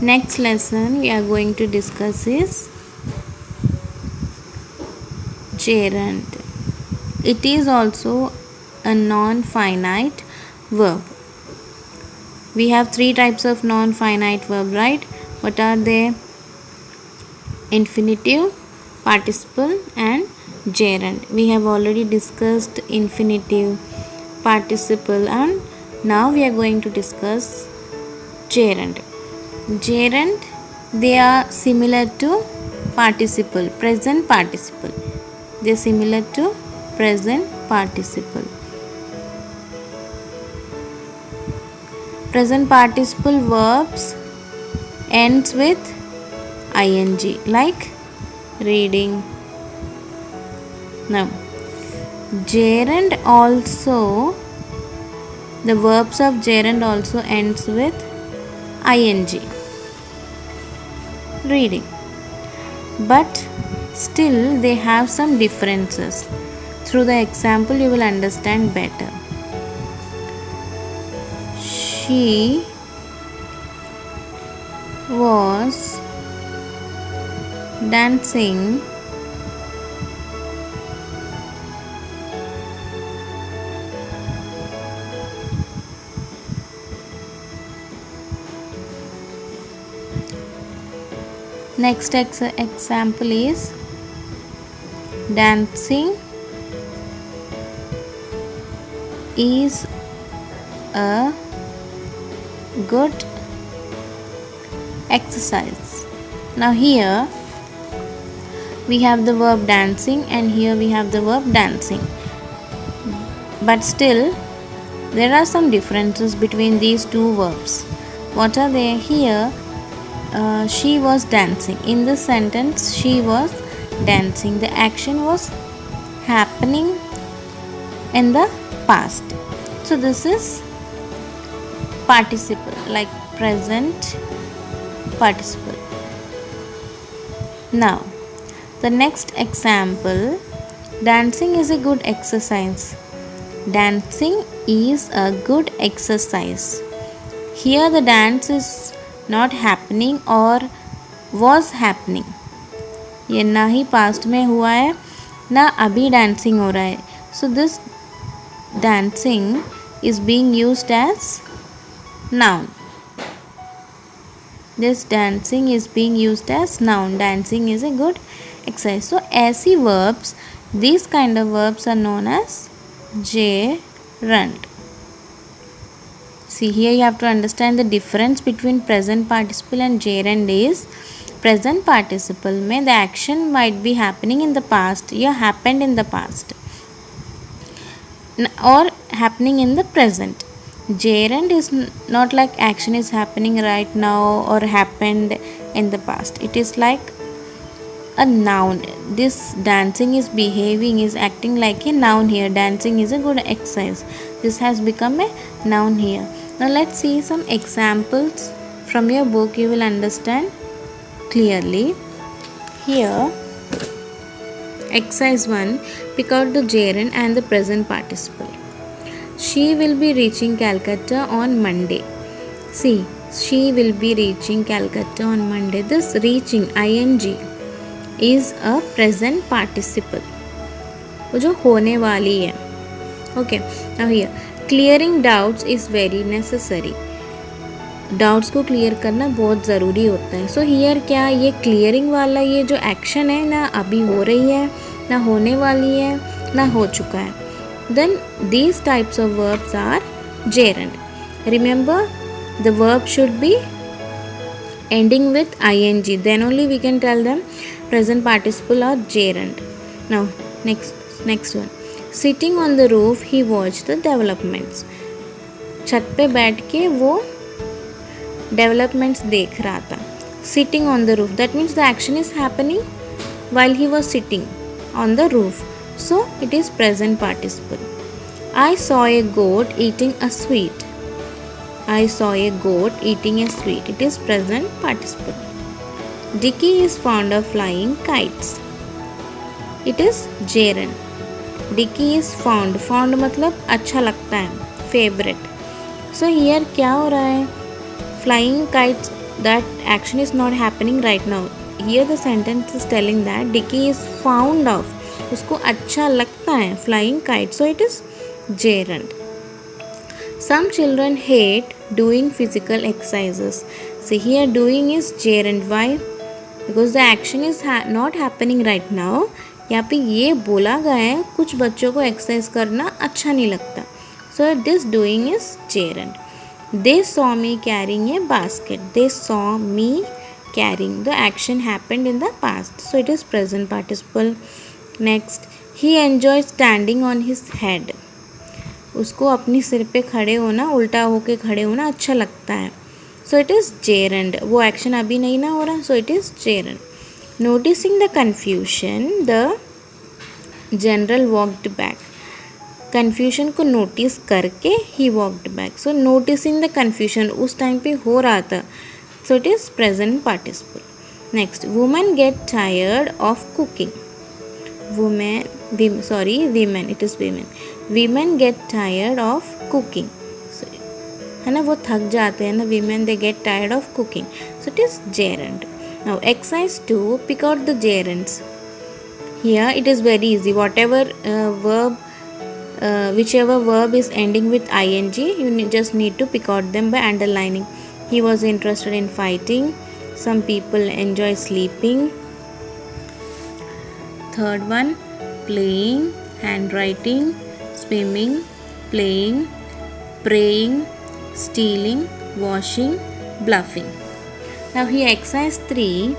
Next lesson we are going to discuss is gerund. It is also a non-finite verb. We have three types of non-finite verb, right? What are they? Infinitive, participle and gerund. We have already discussed infinitive, participle, and now we are going to discuss gerund. Gerund, they are similar to participle, present participle. They are similar to present participle. Present participle verbs ends with ing, like reading. Now, gerund also, the verbs of gerund also ends with ing, reading. But still they have some differences. Through the example you will understand better. She was dancing Next example is dancing is a good exercise. Now here we have the verb dancing and here we have the verb dancing. But still there are some differences between these two verbs. What are they? Here she was dancing. In this sentence she was dancing. The action was happening in the past. So this is participle, like present participle. Now the next example, dancing is a good exercise. Dancing is a good exercise. Here the dance is not happening or was happening. ये ना ही past में हुआ है ना अभी dancing हो रहा है. So this dancing is being used as noun. This dancing is being used as noun. Dancing is a good exercise. So ऐसी verbs, these kind of verbs are known as gerund. See, here you have to understand the difference between present participle and gerund is present participle mein the action might be happening in the past, yeah, happened in the past, or happening in the present. Gerund is not like action is happening right now or happened in the past. It is like a noun. This dancing is behaving, is acting like a noun here. Dancing is a good exercise. This has become a noun here. Now let's see some examples from your book. You will understand clearly. Here, exercise 1, pick out the gerund and the present participle. She will be reaching Calcutta on Monday. See, she will be reaching Calcutta on Monday. This reaching ing is a present participle, वो जो होने वाली है. Okay, now here clearing doubts is very necessary. Doubts को clear करना बहुत ज़रूरी होता है. सो हियर क्या, ये क्लियरिंग वाला ये जो एक्शन है ना अभी हो रही है ना होने वाली है ना हो चुका है. Then these types of verbs are gerund. Remember the verb should be ending with ing, then only we can tell them present participle or gerund. Now next one, sitting on the roof he watched the developments. छत पे बैठ के वो developments देख रहा था. Sitting on the roof, that means the action is happening while he was sitting on the roof. So it is present participle. I saw a goat eating a sweet. I saw a goat eating a sweet. It is present participle. Dicky is fond of flying kites. It is gerund. Dicky is fond. Fond मतलब अच्छा लगता है, favorite. So here क्या हो रहा है, flying kites that action is not happening right now. Here the sentence is telling that Dicky is fond of, उसको अच्छा लगता है flying kite, so it is gerund. Some children hate doing physical exercises. See here doing is gerund. Why? Because the action is not happening right now. यहाँ पे ये बोला गया है कुछ बच्चों को एक्सरसाइज करना अच्छा नहीं लगता. So this doing is gerund. They saw me carrying a basket. They saw me carrying. The action happened in the past. So it is present participle. Next, he enjoys standing on his head. उसको अपनी सिर पे खड़े होना, उल्टा होके खड़े होना अच्छा लगता है. So it is gerund. वो एक्शन अभी नहीं ना हो रहा, so it is gerund. Noticing the confusion the general walked back. Confusion को नोटिस करके he walked back. So noticing the confusion उस टाइम पे हो रहा था, so it is present participle. Next, women get tired of cooking. women, it is women. Women get tired of cooking. So, है ना, वो थक जाते हैं ना. Women they get tired of cooking. So it is gerund. Now exercise 2, pick out the gerunds. Here it is very easy. Whatever whichever verb is ending with ing, you just need to pick out them by underlining. He was interested in fighting. Some people enjoy sleeping. Third one, playing, handwriting, swimming, playing, praying, stealing, washing, bluffing. Now here exercise 3,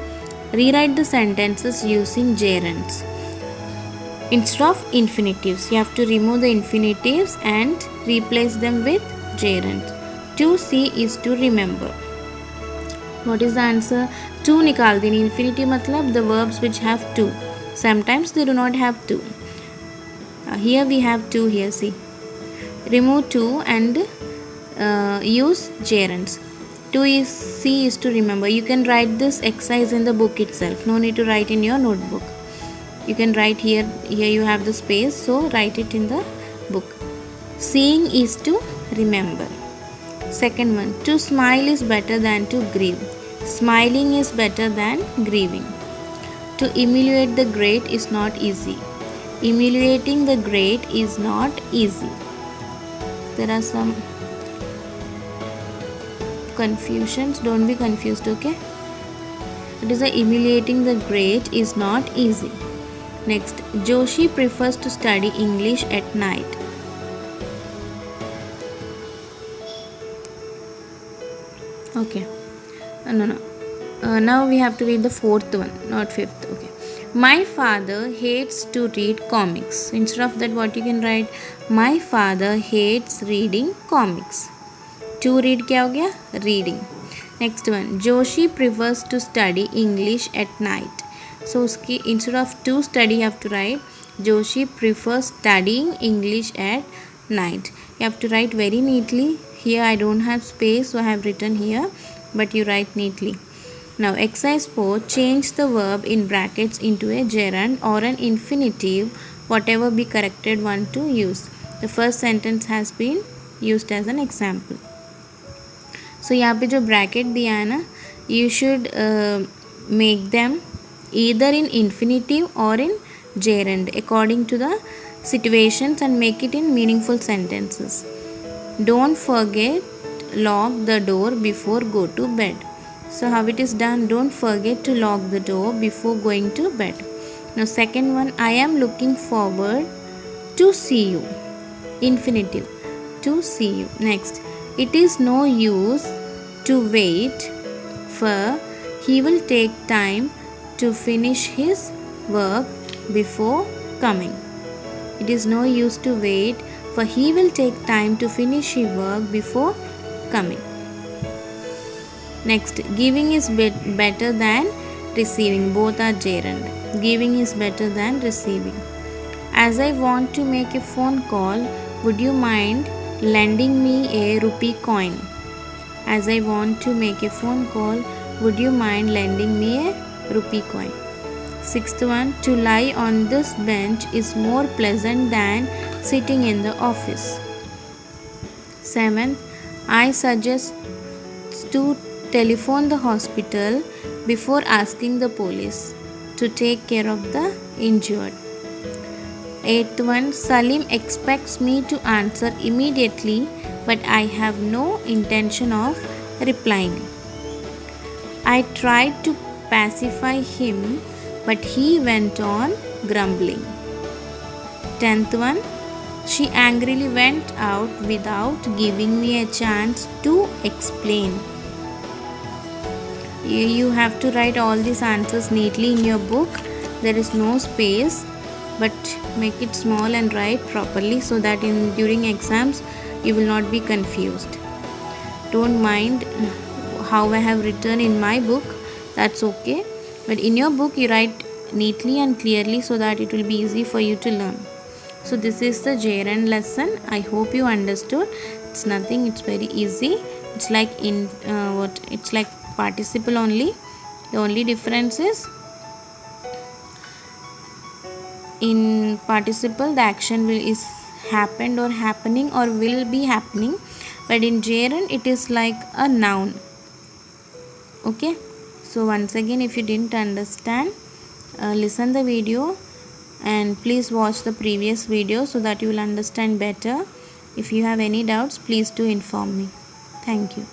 rewrite the sentences using gerunds. Instead of infinitives, you have to remove the infinitives and replace them with gerunds. To see is to remember. What is the answer? To निकाल देनी. Infinitive मतलब the verbs which have to. Sometimes they do not have to. Here we have to. Here see, remove to and use gerunds. To is see is to remember. You can write this exercise in the book itself. No need to write in your notebook. You can write here. Here you have the space, so write it in the book. Seeing is to remember. Second one, to smile is better than to grieve. Smiling is better than grieving. To emulate the great is not easy. Emulating the great is not easy. There are some confusions. Don't be confused, okay? It is a emulating the great is not easy. Next, Joshi prefers to study English at night. Okay. No. Now we have to read the fourth one, not fifth. Okay. My father hates to read comics. Instead of that, what you can write? My father hates reading comics. To read क्या हो गया? Reading. Next one. Joshi prefers to study English at night. So उसकी instead of to study, you have to write Joshi prefers studying English at night. You have to write very neatly. Here I don't have space, so I have written here, but you write neatly. Now exercise 4, change the verb in brackets into a gerund or an infinitive, whatever be corrected one to use. The first sentence has been used as an example. So यहाँ पे जो bracket दिया है ना, you should make them either in infinitive or in gerund according to the situations and make it in meaningful sentences. Don't forget lock the door before go to bed. So how it is done? Don't forget to lock the door before going to bed. Now second one, I am looking forward to see you. Infinitive, to see you. Next, it is no use to wait for he will take time to finish his work before coming. It is no use to wait for he will take time to finish his work before coming. Next, giving is better than receiving. Both are gerund. Giving is better than receiving. As I want to make a phone call, would you mind lending me a rupee coin? As I want to make a phone call, would you mind lending me a rupee coin? Sixth one, to lie on this bench is more pleasant than sitting in the office. Seventh, I suggest to Telephone the hospital before asking the police to take care of the injured. Eighth one, Salim expects me to answer immediately, but I have no intention of replying. I tried to pacify him, but he went on grumbling. Tenth one, she angrily went out without giving me a chance to explain. You have to write all these answers neatly in your book. There is no space, but make it small and write properly so that during exams you will not be confused. Don't mind how I have written in my book, that's okay, but in your book you write neatly and clearly so that it will be easy for you to learn. So this is the gerund lesson. I hope you understood. It's nothing, it's very easy. It's like it's like participle only. The only difference is in participle the action is happened or happening or will be happening, but in gerund it is like a noun. Okay, so once again, if you didn't understand, listen the video and please watch the previous video so that you will understand better. If you have any doubts, please do inform me. Thank you.